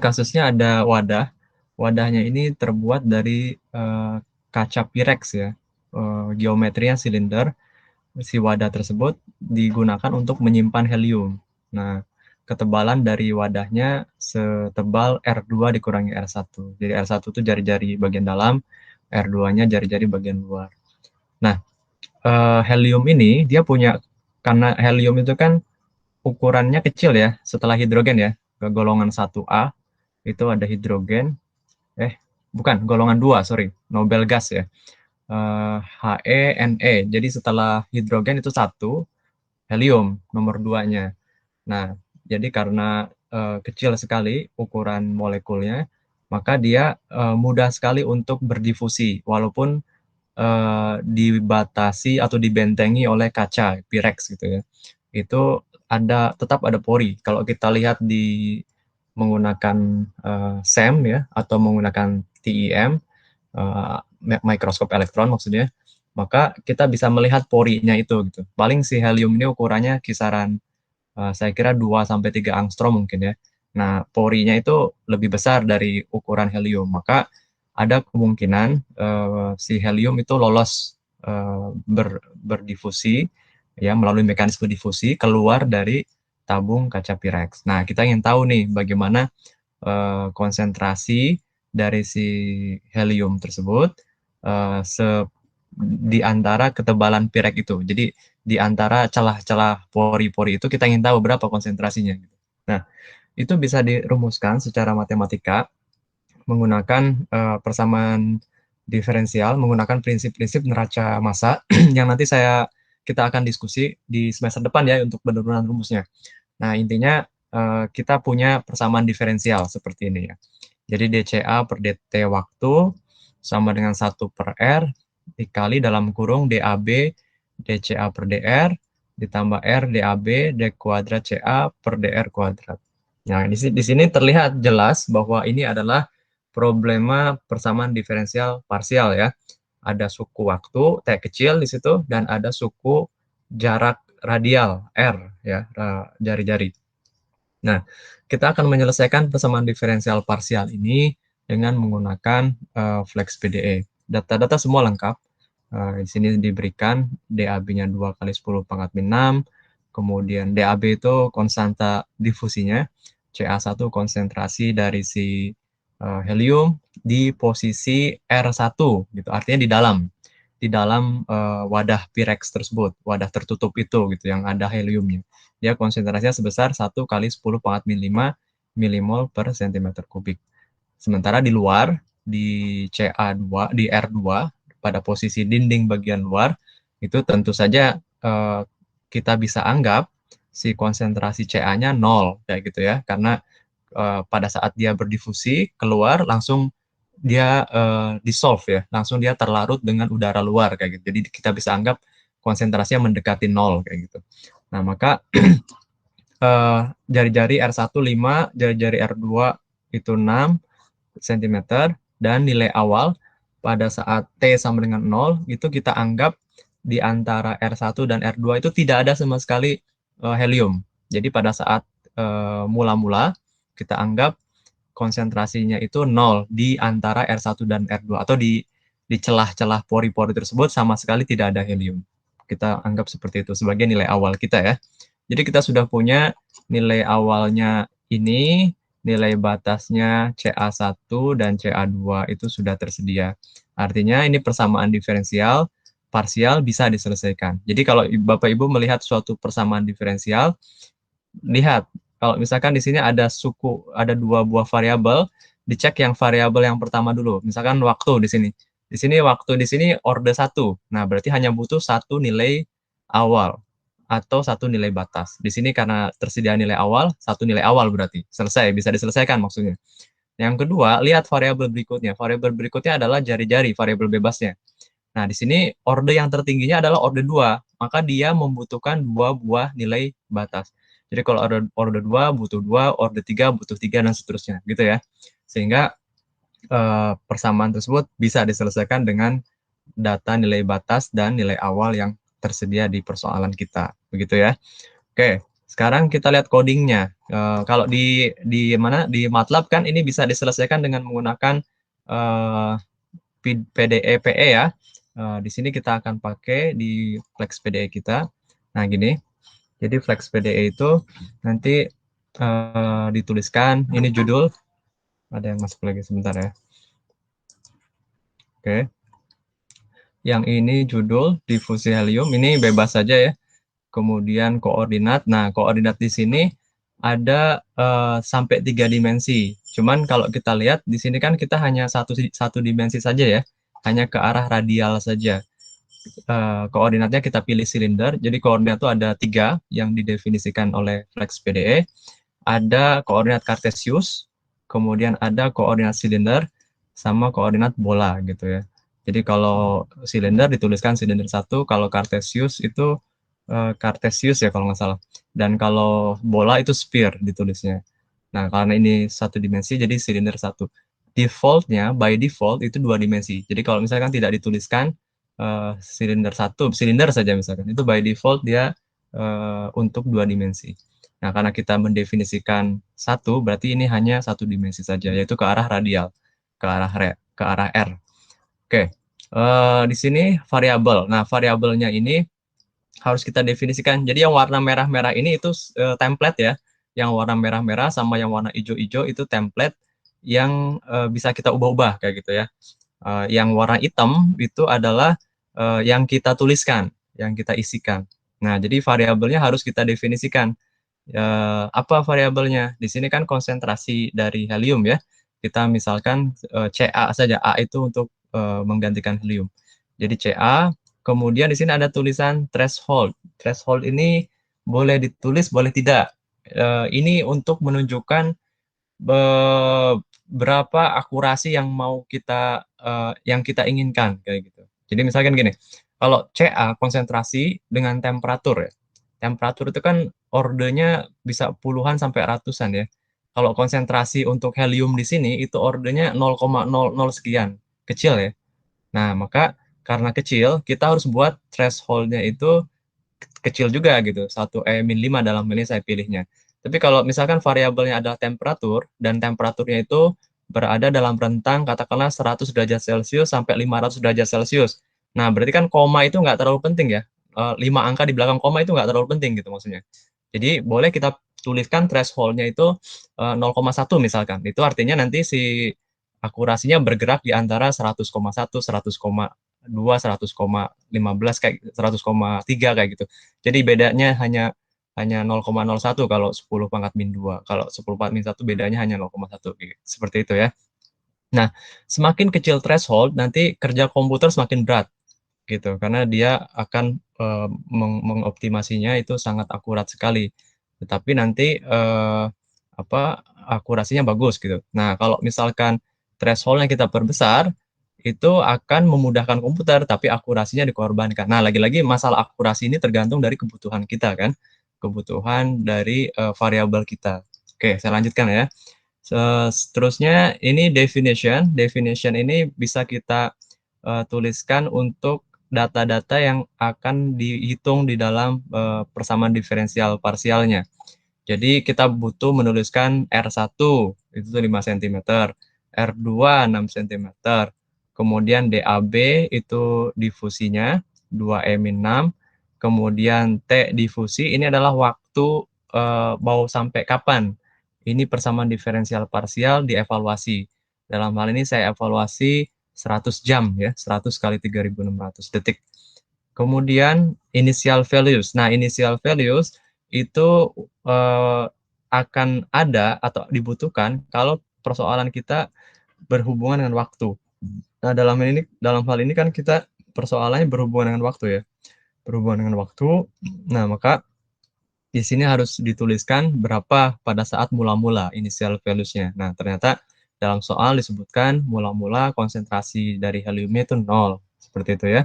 Kasusnya ada wadah. Wadahnya ini terbuat dari kaca Pyrex ya. Geometrinya silinder. Si wadah tersebut digunakan untuk menyimpan helium. Nah, ketebalan dari wadahnya setebal R2 dikurangi R1. Jadi R1 itu jari-jari bagian dalam, R2-nya jari-jari bagian luar. Nah, helium ini dia punya, karena helium itu kan ukurannya kecil ya, setelah hidrogen ya, ke golongan 1A itu ada hidrogen, bukan, golongan 2, sorry, Nobel gas ya, He, Ne. Jadi setelah hidrogen itu satu, helium nomor 2-nya. Nah, jadi karena kecil sekali ukuran molekulnya, maka dia mudah sekali untuk berdifusi, walaupun dibatasi atau dibentengi oleh kaca Pyrex gitu ya. Itu tetap ada pori. Kalau kita lihat menggunakan SEM ya, atau menggunakan TEM, mikroskop elektron maksudnya, maka kita bisa melihat porinya itu gitu. Paling si helium ini ukurannya kisaran saya kira 2 sampai 3 angstrom mungkin ya. Nah, porinya itu lebih besar dari ukuran helium, maka ada kemungkinan si helium itu lolos berdifusi ya, melalui mekanisme difusi keluar dari tabung kaca Pyrex. Nah, kita ingin tahu nih bagaimana konsentrasi dari si helium tersebut di antara ketebalan Pyrex itu. Jadi di antara celah-celah pori-pori itu kita ingin tahu berapa konsentrasinya. Nah, itu bisa dirumuskan secara matematika menggunakan persamaan diferensial, menggunakan prinsip-prinsip neraca massa yang nanti kita akan diskusi di semester depan ya untuk penurunan rumusnya. Nah, intinya kita punya persamaan diferensial seperti ini ya. Jadi dCA per dt waktu sama dengan 1 per R dikali dalam kurung DAB dCA per dR ditambah R DAB d kuadrat CA per dR kuadrat. Nah, di sini terlihat jelas bahwa ini adalah problema persamaan diferensial parsial ya. Ada suku waktu T kecil di situ dan ada suku jarak radial R ya, jari-jari. Nah, kita akan menyelesaikan persamaan diferensial parsial ini dengan menggunakan flex PDE. Data-data semua lengkap. Di sini diberikan DAB-nya 2 kali 10 pangkat min 6, kemudian DAB itu konstanta difusinya, Ca1 konsentrasi dari si helium di posisi R1 gitu. Artinya di dalam wadah Pyrex tersebut, wadah tertutup itu gitu yang ada heliumnya. Dia konsentrasinya sebesar 1 kali 10 pangkat min 5 milimol per centimeter kubik. Sementara di luar, di Ca2, di R2, pada posisi dinding bagian luar, itu tentu saja kita bisa anggap si konsentrasi Ca-nya 0, kayak gitu ya, karena pada saat dia berdifusi, keluar, langsung dia dissolve ya, langsung dia terlarut dengan udara luar, kayak gitu. Jadi kita bisa anggap konsentrasinya mendekati 0, kayak gitu. Nah, maka jari-jari R1 5, jari-jari R2 itu 6 cm, dan nilai awal pada saat T sama dengan 0, itu kita anggap di antara R1 dan R2 itu tidak ada sama sekali helium. Jadi pada saat mula-mula, kita anggap konsentrasinya itu 0 di antara R1 dan R2, atau di celah-celah pori-pori tersebut sama sekali tidak ada helium. Kita anggap seperti itu sebagai nilai awal kita ya. Jadi kita sudah punya nilai awalnya ini, nilai batasnya Ca1 dan Ca2 itu sudah tersedia. Artinya ini persamaan diferensial parsial bisa diselesaikan. Jadi kalau Bapak Ibu melihat suatu persamaan diferensial, lihat kalau misalkan di sini ada 2 buah variabel, dicek yang variabel yang pertama dulu. Misalkan waktu di sini. Di sini waktu di sini orde 1. Nah, berarti hanya butuh satu nilai awal atau satu nilai batas. Di sini karena tersedia nilai awal, satu nilai awal berarti. Selesai, bisa diselesaikan maksudnya. Yang kedua, lihat variabel berikutnya. Variabel berikutnya adalah jari-jari, variabel bebasnya. Nah, di sini orde yang tertingginya adalah orde 2, maka dia membutuhkan 2 buah nilai batas. Jadi kalau orde 2 butuh 2, orde 3 butuh 3, dan seterusnya, gitu ya. Sehingga persamaan tersebut bisa diselesaikan dengan data nilai batas dan nilai awal yang tersedia di persoalan kita, begitu ya. Oke, Sekarang kita lihat codingnya. Kalau di mana di MATLAB kan ini bisa diselesaikan dengan menggunakan PDE-PE ya. Di sini kita akan pakai di Flex PDE kita. Nah, gini. Jadi Flex PDE itu nanti dituliskan ini judul. Ada yang masuk lagi sebentar ya. Oke. Yang ini judul difusi helium. Ini bebas saja ya. Kemudian koordinat. Nah, koordinat di sini ada sampai 3 dimensi. Cuman kalau kita lihat di sini kan kita hanya satu dimensi saja ya, hanya ke arah radial saja. Koordinatnya kita pilih silinder. Jadi koordinat itu ada 3 yang didefinisikan oleh Flex PDE. Ada koordinat Cartesius, kemudian ada koordinat silinder, sama koordinat bola gitu ya. Jadi kalau silinder dituliskan silinder 1, kalau Cartesius itu Cartesius ya kalau nggak salah. Dan kalau bola itu sphere ditulisnya. Nah, karena ini satu dimensi, jadi silinder 1. Defaultnya, by default, itu 2 dimensi. Jadi kalau misalkan tidak dituliskan silinder 1, silinder saja misalkan, itu by default dia untuk 2 dimensi. Nah, karena kita mendefinisikan 1, berarti ini hanya satu dimensi saja, yaitu ke arah radial, ke arah R. Oke, di sini variabel. Nah, variabelnya ini harus kita definisikan. Jadi yang warna merah-merah ini itu template ya. Yang warna merah-merah sama yang warna hijau-hijau itu template yang bisa kita ubah-ubah kayak gitu ya. Yang warna hitam itu adalah yang kita tuliskan, yang kita isikan. Nah, jadi variabelnya harus kita definisikan. Apa variabelnya? Di sini kan konsentrasi dari helium ya. Kita misalkan Ca saja. A itu untuk menggantikan helium. Jadi Ca, kemudian di sini ada tulisan threshold. Threshold ini boleh ditulis, boleh tidak. Ini untuk menunjukkan berapa akurasi yang mau kita yang kita inginkan kayak gitu. Jadi misalkan gini, kalau Ca konsentrasi dengan temperatur ya. Temperatur itu kan ordenya bisa puluhan sampai ratusan ya. Kalau konsentrasi untuk helium di sini itu ordenya 0,00 sekian, kecil ya. Nah, maka karena kecil, kita harus buat threshold-nya itu kecil juga gitu, 1 E-5 dalam ini saya pilihnya. Tapi kalau misalkan variabelnya adalah temperatur, dan temperaturnya itu berada dalam rentang katakanlah 100 derajat Celcius sampai 500 derajat Celcius. Nah, berarti kan koma itu nggak terlalu penting ya. 5 angka di belakang koma itu nggak terlalu penting gitu maksudnya. Jadi boleh kita tuliskan threshold-nya itu 0,1 misalkan. Itu artinya nanti si akurasinya bergerak di antara 100,1, 100,2, 100,15 kayak 100,3 kayak gitu. Jadi bedanya hanya 0,01 kalau 10 pangkat min 2. Kalau 10 pangkat min 1 bedanya hanya 0,1 seperti itu ya. Nah, semakin kecil threshold nanti kerja komputer semakin berat gitu karena dia akan mengoptimasinya itu sangat akurat sekali. Tetapi nanti akurasinya bagus gitu. Nah, kalau misalkan threshold yang kita perbesar itu akan memudahkan komputer tapi akurasinya dikorbankan. Nah, lagi-lagi masalah akurasi ini tergantung dari kebutuhan kita kan. Kebutuhan dari variabel kita. Oke, saya lanjutkan ya. Seterusnya ini definition. Definition ini bisa kita tuliskan untuk data-data yang akan dihitung di dalam persamaan diferensial parsialnya. Jadi kita butuh menuliskan R1 itu 5 cm, R2 6 cm, kemudian DAB itu difusinya 2E-6, kemudian T difusi ini adalah waktu mau sampai kapan ini persamaan diferensial parsial dievaluasi. Dalam hal ini saya evaluasi 100 jam ya, 100 kali 3.600 detik. Kemudian initial values. Nah, initial values itu akan ada atau dibutuhkan kalau persoalan kita berhubungan dengan waktu. Nah, dalam hal ini kan kita persoalannya berhubungan dengan waktu ya. Berhubungan dengan waktu. Nah, maka di sini harus dituliskan berapa pada saat mula-mula initial values-nya. Nah, ternyata dalam soal disebutkan mula-mula konsentrasi dari heliumnya itu 0. Seperti itu ya.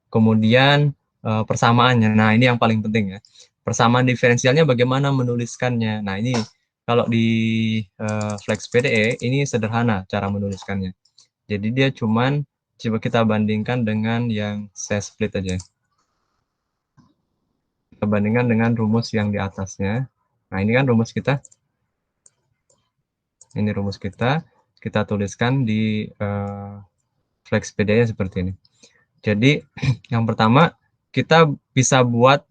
Kemudian persamaannya. Nah, ini yang paling penting ya. Persamaan diferensialnya bagaimana menuliskannya. Nah, ini kalau di Flex PDE ini sederhana cara menuliskannya. Jadi dia cuman coba kita bandingkan dengan yang saya split aja. Kita bandingkan dengan rumus yang di atasnya. Nah, ini kan rumus kita. Ini rumus kita tuliskan di Flexpedia seperti ini. Jadi yang pertama kita bisa buat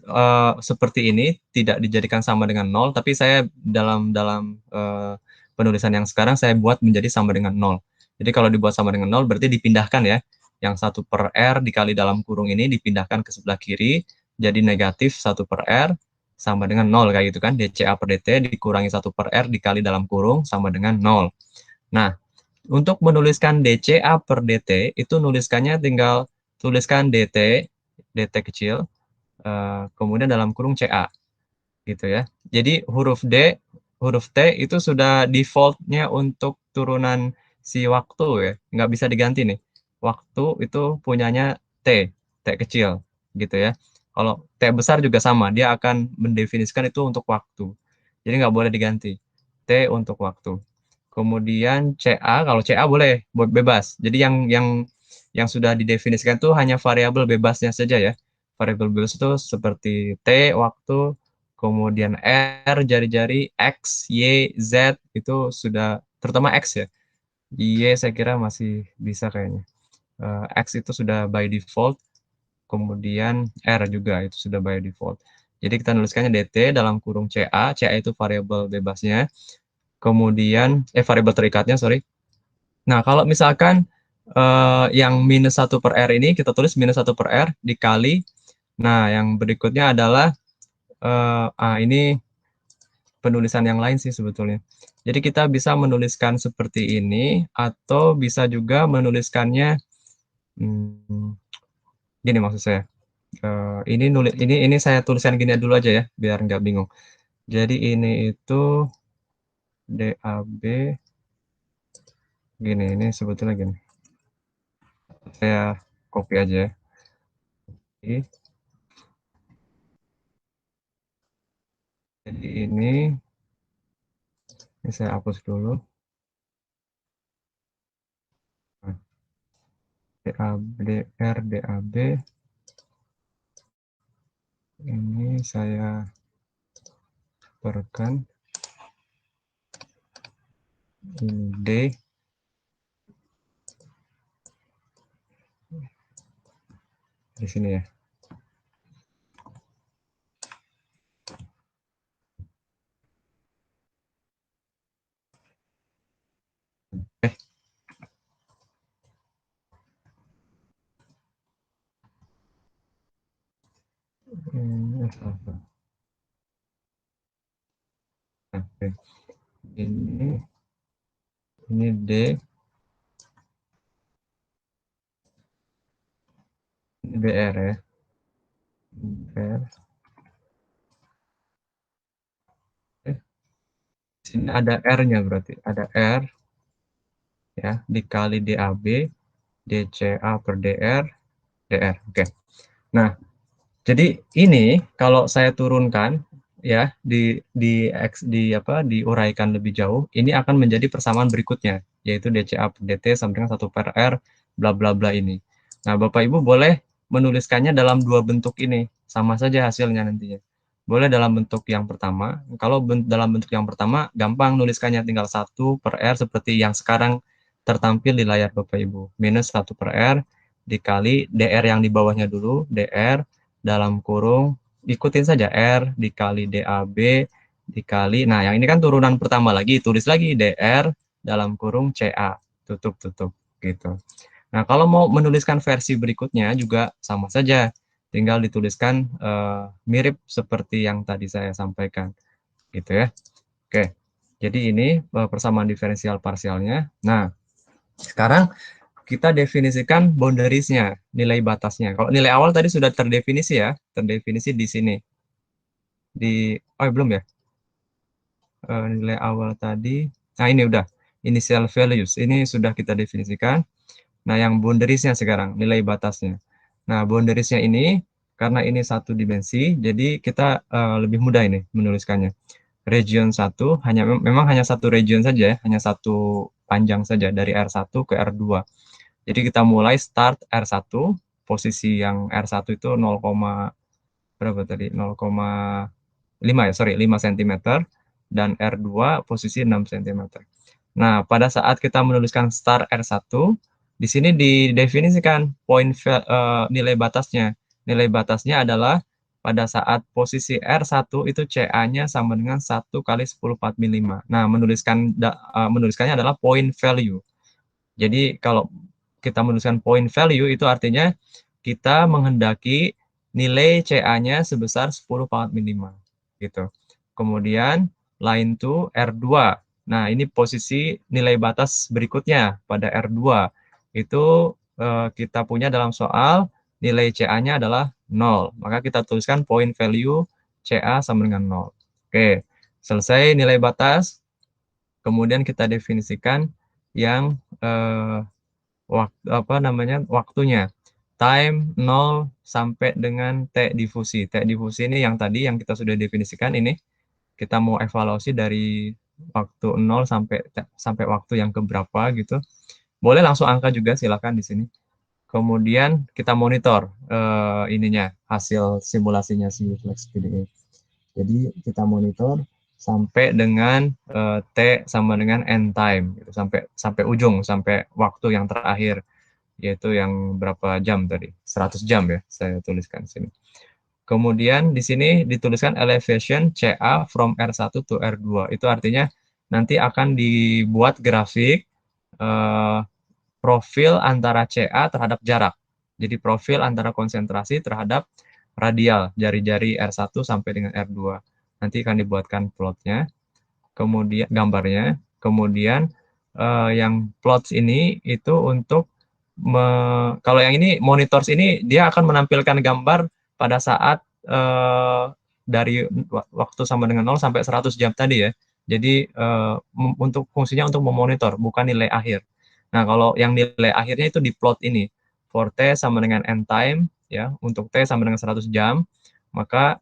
seperti ini, tidak dijadikan sama dengan 0, tapi saya dalam dalam penulisan yang sekarang saya buat menjadi sama dengan 0. Jadi kalau dibuat sama dengan 0 berarti dipindahkan ya. Yang 1/R dikali dalam kurung ini dipindahkan ke sebelah kiri, jadi negatif 1/R sama dengan 0 kayak gitu kan. DCA per DT dikurangi 1/R dikali dalam kurung sama dengan 0. Nah, untuk menuliskan DCA per DT, itu nuliskannya tinggal tuliskan DT kecil, kemudian dalam kurung CA, gitu ya. Jadi huruf T itu sudah default-nya untuk turunan si waktu ya, nggak bisa diganti nih. Waktu itu punyanya T kecil, gitu ya. Kalau T besar juga sama, dia akan mendefinisikan itu untuk waktu. Jadi nggak boleh diganti. T untuk waktu. Kemudian CA, kalau CA boleh bebas. Jadi yang sudah didefinisikan itu hanya variabel bebasnya saja ya. Variabel bebas itu seperti T waktu, kemudian R jari-jari, X, Y, Z itu sudah terutama X ya. Y saya kira masih bisa kayaknya. X itu sudah by default, kemudian R juga itu sudah by default. Jadi kita nuliskannya DT dalam kurung CA itu variabel bebasnya. Kemudian variabel terikatnya, sorry. Nah, kalau misalkan yang -1/R ini kita tulis -1/R dikali. Nah, yang berikutnya adalah ini penulisan yang lain sih sebetulnya. Jadi kita bisa menuliskan seperti ini atau bisa juga menuliskannya gini maksud saya. Ini saya tuliskan gini dulu aja ya biar nggak bingung. Jadi ini itu DAB gini, ini sebetulnya gini. Saya copy aja ya. Jadi ini saya hapus dulu. Nah, DAB ini saya perkan ini D di sini ya. Oke. Ini D, ini BR ya. BR. Sini ada R-nya berarti. Ada R ya dikali DAB, DCA per DR. Oke. Nah, jadi ini kalau saya turunkan ya diuraikan lebih jauh, ini akan menjadi persamaan berikutnya, yaitu DCA per DT sama dengan 1/R bla bla bla ini. Nah, Bapak Ibu boleh menuliskannya dalam dua bentuk ini, sama saja hasilnya nantinya. Boleh dalam bentuk yang pertama, kalau dalam bentuk yang pertama gampang nuliskannya tinggal 1/R seperti yang sekarang tertampil di layar Bapak Ibu. Minus 1/R dikali DR yang di bawahnya dulu, DR dalam kurung ikutin saja R dikali DAB dikali, nah yang ini kan turunan pertama lagi, tulis lagi DR dalam kurung CA, tutup gitu. Nah, kalau mau menuliskan versi berikutnya juga sama saja, tinggal dituliskan mirip seperti yang tadi saya sampaikan gitu ya. Oke, jadi ini persamaan diferensial parsialnya. Nah, sekarang kita definisikan boundariesnya, nilai batasnya. Kalau nilai awal tadi sudah terdefinisi ya, terdefinisi di sini. Belum ya, nilai awal tadi. Nah ini udah, initial values, ini sudah kita definisikan. Nah yang boundariesnya sekarang, nilai batasnya. Nah boundariesnya ini, karena ini satu dimensi, jadi kita lebih mudah ini menuliskannya. Region 1, memang hanya satu region saja ya, hanya satu panjang saja, dari R1 ke R2. Jadi kita mulai start R1, posisi yang R1 itu 0,1 berapa tadi? 0,5 ya, sorry, 5 cm, dan R2 posisi 6 cm. Nah, pada saat kita menuliskan star R1, di sini didefinisikan nilai batasnya. Nilai batasnya adalah pada saat posisi R1 itu CA-nya sama dengan 1 kali 10⁴. Nah, menuliskannya adalah point value. Jadi kalau kita menuliskan point value itu artinya kita menghendaki nilai CA-nya sebesar 10⁴, gitu. Kemudian line to R2. Nah, ini posisi nilai batas berikutnya pada R2. Itu kita punya dalam soal nilai CA-nya adalah 0. Maka kita tuliskan point value CA sama dengan 0. Oke, selesai nilai batas. Kemudian kita definisikan yang waktunya. Time 0 sampai dengan T difusi. T difusi ini yang tadi yang kita sudah definisikan ini. Kita mau evaluasi dari waktu 0 sampai waktu yang keberapa gitu. Boleh langsung angka juga, silakan di sini. Kemudian kita monitor ininya, hasil simulasinya si FlexPDE. Jadi kita monitor sampai dengan T sama dengan end time gitu, sampai ujung, sampai waktu yang terakhir, yaitu yang berapa jam tadi? 100 jam ya, saya tuliskan di sini. Kemudian di sini dituliskan elevation CA from R1 to R2. Itu artinya nanti akan dibuat grafik profil antara CA terhadap jarak. Jadi profil antara konsentrasi terhadap radial, jari-jari R1 sampai dengan R2. Nanti akan dibuatkan plotnya, kemudian gambarnya, kemudian yang plots ini itu untuk kalau yang ini monitors ini dia akan menampilkan gambar pada saat dari waktu sama dengan 0 sampai 100 jam tadi ya. Jadi untuk fungsinya untuk memonitor, bukan nilai akhir. Nah, kalau yang nilai akhirnya itu di plot ini. For T sama dengan end time ya, untuk T sama dengan 100 jam, maka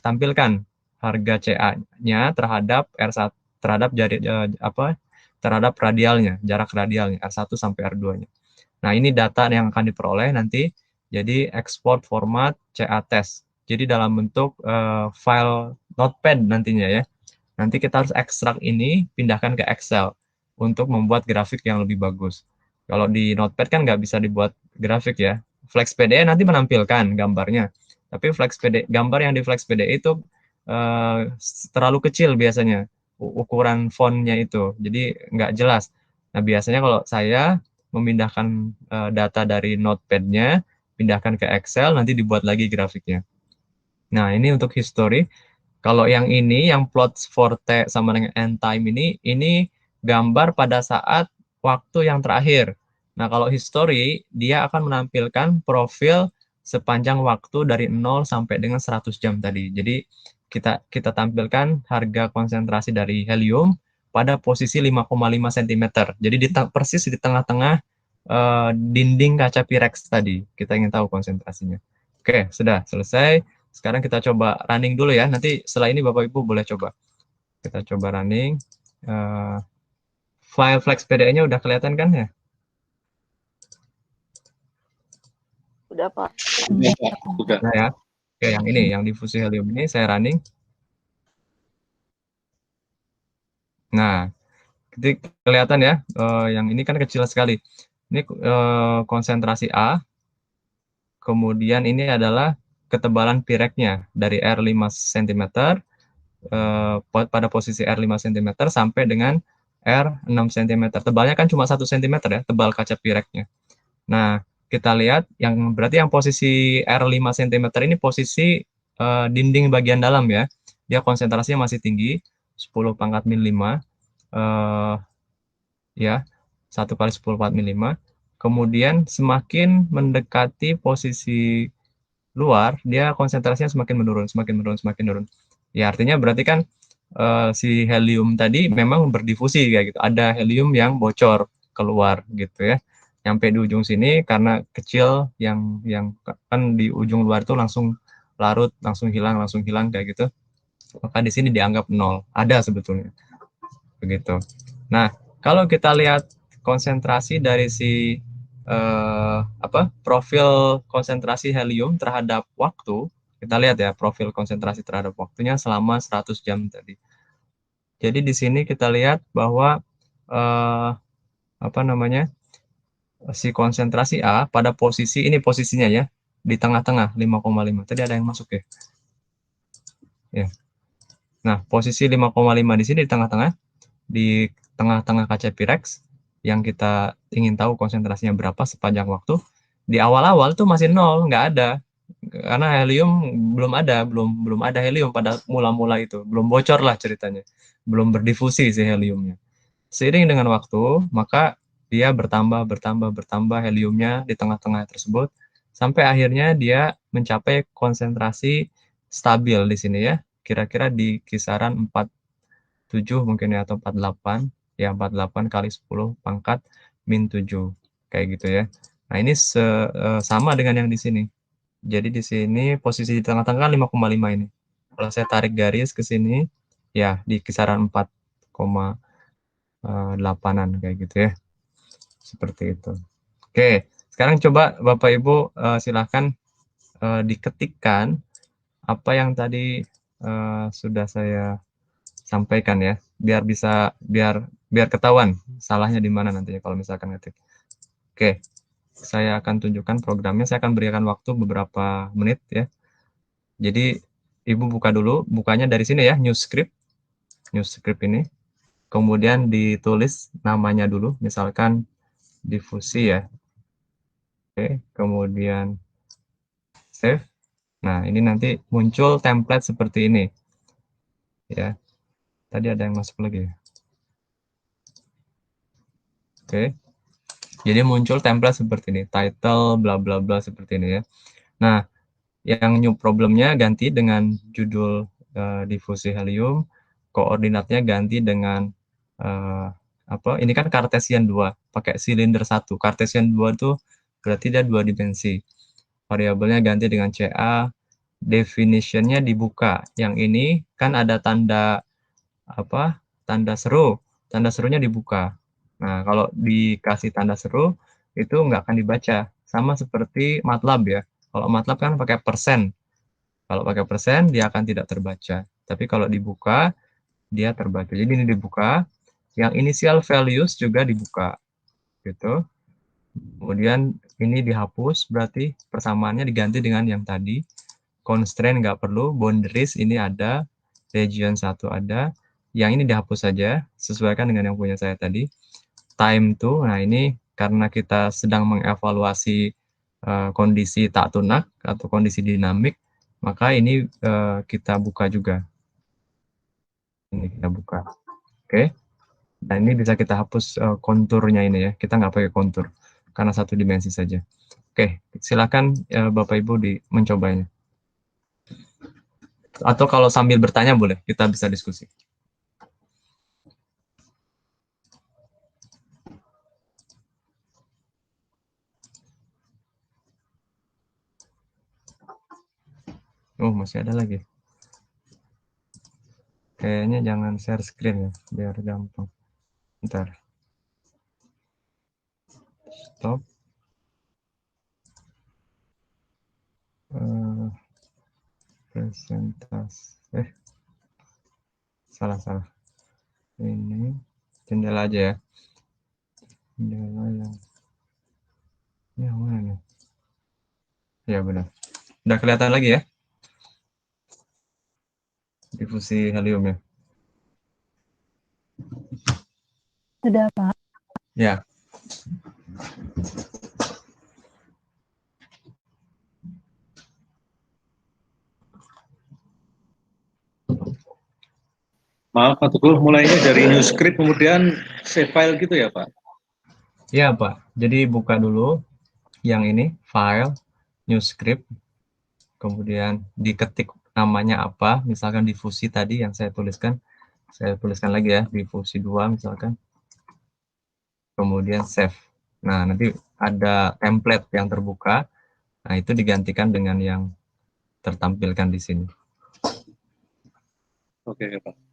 tampilkan harga CA-nya terhadap R1 terhadap radialnya, jarak radialnya R1 sampai R2-nya. Nah, ini data yang akan diperoleh nanti jadi export format CA test. Jadi dalam bentuk file notepad nantinya ya. Nanti kita harus ekstrak ini, pindahkan ke Excel untuk membuat grafik yang lebih bagus. Kalau di notepad kan nggak bisa dibuat grafik ya. FlexPDE nanti menampilkan gambarnya. Tapi gambar yang di FlexPDE itu terlalu kecil biasanya ukuran fontnya itu, jadi nggak jelas. Nah, biasanya kalau saya memindahkan data dari notepad-nya, pindahkan ke Excel, nanti dibuat lagi grafiknya. Nah, ini untuk history. Kalau yang ini, yang plot forte sama dengan end time ini gambar pada saat waktu yang terakhir. Nah, kalau history, dia akan menampilkan profil sepanjang waktu dari 0 sampai dengan 100 jam tadi. Jadi, kita tampilkan harga konsentrasi dari helium pada posisi 5,5 cm. Jadi, persis di tengah-tengah dinding kaca Pyrex tadi. Kita ingin tahu konsentrasinya. Oke, sudah selesai. Sekarang kita coba running dulu ya. Nanti setelah ini Bapak Ibu boleh coba. Kita coba running. File FlexPDE-nya udah kelihatan kan ya? Udah, Pak. Udah. Nah ya. Oke, yang ini, yang difusi helium ini saya running. Nah, kelihatan ya, yang ini kan kecil sekali. Ini konsentrasi A. Kemudian ini adalah ketebalan Pyrex-nya dari R5 cm pada posisi R5 cm sampai dengan R6 cm. Tebalnya kan cuma 1 cm ya, tebal kaca Pyrex-nya. Nah, kita lihat yang berarti yang posisi R5 cm ini posisi dinding bagian dalam ya. Dia konsentrasinya masih tinggi, 10⁻⁵, ya, 1 kali 10⁻⁵. Kemudian semakin mendekati posisi luar, dia konsentrasinya semakin menurun, semakin menurun, semakin menurun. Ya, artinya berarti kan si helium tadi memang berdifusi kayak gitu. Ada helium yang bocor keluar gitu ya. Sampai di ujung sini karena kecil yang kan di ujung luar itu langsung larut, langsung hilang kayak gitu. Maka di sini dianggap 0. Ada sebetulnya. Begitu. Nah, kalau kita lihat konsentrasi dari profil konsentrasi helium terhadap waktu, Kita lihat ya profil konsentrasi terhadap waktunya selama 100 jam tadi. Jadi di sini kita lihat bahwa apa namanya, si konsentrasi A pada posisi ini posisinya ya di tengah-tengah 5,5. Tadi ada yang masuk ya. Ya. Nah, posisi 5,5 di sini di tengah-tengah kaca Pyrex yang kita ingin tahu konsentrasinya berapa sepanjang waktu. Di awal-awal tuh masih nol, nggak ada. Karena helium belum ada helium pada mula-mula itu, belum bocor lah ceritanya. Belum berdifusi si heliumnya. Seiring dengan waktu, maka dia bertambah heliumnya di tengah-tengah tersebut sampai akhirnya dia mencapai konsentrasi stabil di sini ya. Kira-kira di kisaran 47 mungkin ya atau 48. Ya 48 kali 10 pangkat min 7 kayak gitu ya. Nah, ini sama dengan yang di sini. Jadi di sini posisi di tengah-tengah 5,5 ini. Kalau saya tarik garis ke sini ya di kisaran 4,8-an kayak gitu ya. Seperti itu. Oke, sekarang coba Bapak Ibu silahkan diketikkan apa yang tadi sudah saya sampaikan ya, biar ketahuan salahnya di mana nantinya kalau misalkan ngetik. Oke, saya akan tunjukkan programnya. Saya akan berikan waktu beberapa menit ya. Jadi Ibu buka dulu, bukanya dari sini ya, new script ini. Kemudian ditulis namanya dulu, misalkan difusi ya. Oke, kemudian save. Nah, ini nanti muncul template seperti ini. Ya. Tadi ada yang masuk lagi ya. Oke. Jadi muncul template seperti ini, title bla bla bla seperti ini ya. Nah, yang new problemnya ganti dengan judul difusi helium, koordinatnya ganti dengan apa? Ini kan Cartesian 2, pakai silinder 1. Cartesian 2 itu berarti dia 2 dimensi. Variabelnya ganti dengan CA, definitionnya dibuka. Yang ini kan ada tanda apa? Tanda seru. Tanda serunya dibuka. Nah, kalau dikasih tanda seru itu nggak akan dibaca. Sama seperti MATLAB ya. Kalau MATLAB kan pakai persen. Kalau pakai persen dia akan tidak terbaca. Tapi kalau dibuka dia terbaca. Jadi ini dibuka. Yang initial values juga dibuka. Gitu. Kemudian ini dihapus, berarti persamaannya diganti dengan yang tadi. Constraint nggak perlu, boundaries ini ada, region 1 ada. Yang ini dihapus saja, sesuaikan dengan yang punya saya tadi. Time to, nah ini karena kita sedang mengevaluasi kondisi tak tunak atau kondisi dinamik, maka ini kita buka juga. Ini kita buka. Oke. Nah, ini bisa kita hapus konturnya ini ya. Kita nggak pakai kontur karena satu dimensi saja. Oke, silakan Bapak Ibu mencobanya. Atau kalau sambil bertanya boleh, kita bisa diskusi. Oh, masih ada lagi. Kayaknya jangan share screen ya, biar gampang. Bentar. Stop. Presentasi. Salah. Ini jendela aja ya. Jendela yang mana nih? Ya benar. Udah kelihatan lagi ya? Difusi helium ya. Sudah, Pak. Ya. Maaf Pak Teguh, mulainya dari new script kemudian save file gitu ya Pak? Iya Pak, jadi buka dulu yang ini, file, new script, kemudian diketik namanya apa, misalkan difusi tadi yang saya tuliskan lagi ya, difusi 2 misalkan, kemudian save. Nah, nanti ada template yang terbuka, nah itu digantikan dengan yang tertampilkan di sini. Oke Pak.